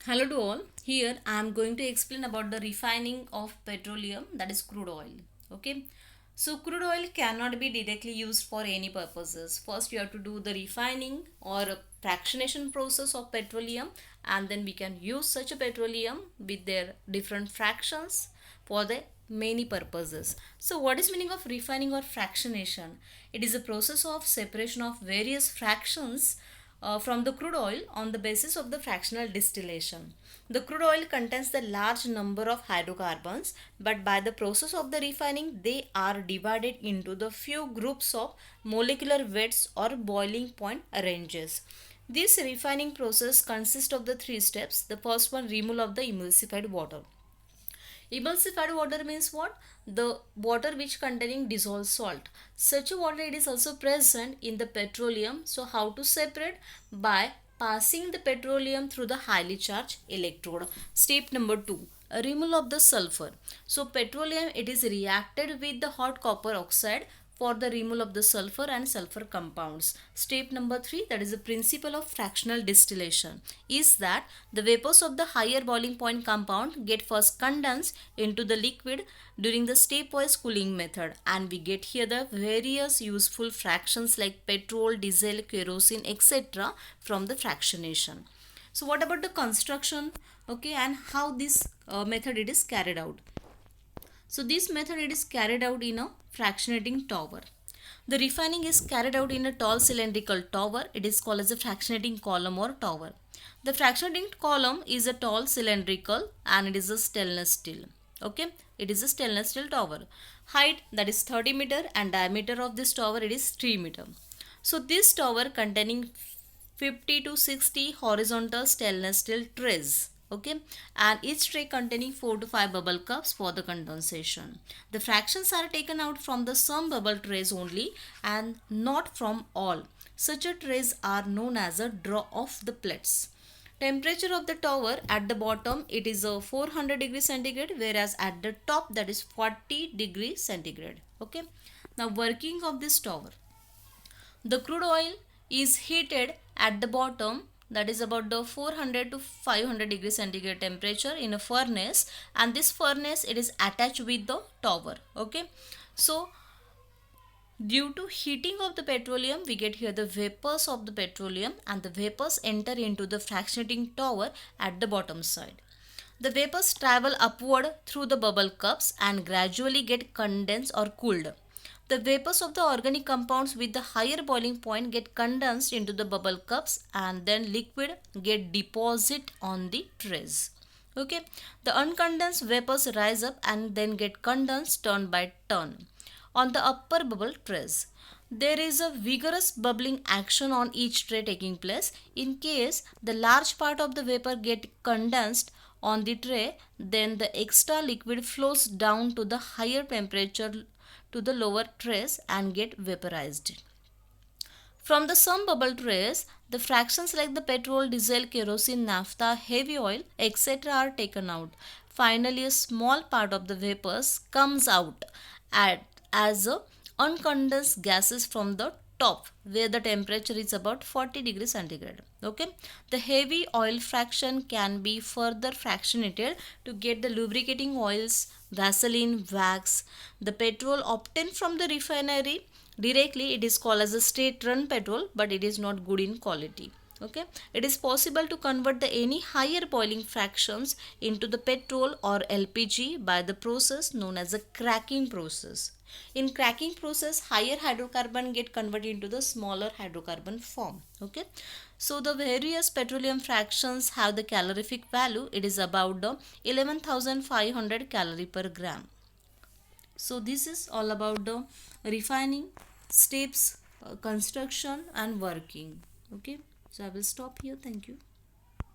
Hello to all. Here I am going to explain about the refining of petroleum, that is crude oil. Okay. So crude oil cannot be directly used for any purposes. First you have to do the refining or a fractionation process of petroleum, and then we can use such a petroleum with their different fractions for the many purposes. So what is meaning of refining or fractionation? It is a process of separation of various fractions from the crude oil on the basis of the fractional distillation. The crude oil contains the large number of hydrocarbons, but by the process of the refining, they are divided into the few groups of molecular weights or boiling point ranges. This refining process consists of the three steps. The first one, removal of the emulsified water. Emulsified water means what? The water which containing dissolved salt. Such a water it is also present in the petroleum. So how to separate? By passing the petroleum through the highly charged electrode. Step number 2. A removal of the sulfur. So petroleum it is reacted with the hot copper oxide for the removal of the sulfur and sulfur compounds. Step number 3, that is the principle of fractional distillation, is that the vapors of the higher boiling point compound get first condensed into the liquid during the stepwise cooling method, and we get here the various useful fractions like petrol, diesel, kerosene, etc. from the fractionation. So what about the construction, okay, and how this method it is carried out? So this method it is carried out in a fractionating tower. The refining is carried out in a tall cylindrical tower. It is called as a fractionating column or tower. The fractionating column is a tall cylindrical and it is a stainless steel. Okay, it is a stainless steel tower. Height, that is 30 meter, and diameter of this tower it is 3 meter. So this tower containing 50 to 60 horizontal stainless steel trays, okay, and each tray containing 4 to 5 bubble cups for the condensation. The fractions are taken out from the some bubble trays only and not from all. Such a trays are known as a draw of the plates. Temperature of the tower, at the bottom it is a 400 degree centigrade, whereas at the top that is 40 degree centigrade. Okay, now working of this tower. The crude oil is heated at the bottom, that is about the 400 to 500 degree centigrade temperature in a furnace, and this furnace it is attached with the tower. Okay, so due to heating of the petroleum, we get here the vapors of the petroleum, and the vapors enter into the fractionating tower at the bottom side. The vapors travel upward through the bubble cups and gradually get condensed or cooled. The vapors of the organic compounds with the higher boiling point get condensed into the bubble cups, and then liquid get deposited on the trays. Okay, the uncondensed vapors rise up and then get condensed turn by turn on the upper bubble trays. There is a vigorous bubbling action on each tray taking place. In case the large part of the vapor get condensed on the tray, then the extra liquid flows down to the higher temperature to the lower trays and get vaporized. From the some bubble trays, the fractions like the petrol, diesel, kerosene, naphtha, heavy oil, etc. are taken out. Finally, a small part of the vapors comes out as a uncondensed gases from the top, where the temperature is about 40 degrees centigrade. Okay, the heavy oil fraction can be further fractionated to get the lubricating oils, Vaseline, wax. The petrol obtained from the refinery directly, it is called as a straight run petrol, but it is not good in quality. Okay, it is possible to convert the any higher boiling fractions into the petrol or LPG by the process known as a cracking process. In cracking process, higher hydrocarbon get converted into the smaller hydrocarbon form. Okay, so the various petroleum fractions have the calorific value. It is about the 11,500 calorie per gram. So this is all about the refining steps, construction and working. Okay, so I will stop here. Thank you.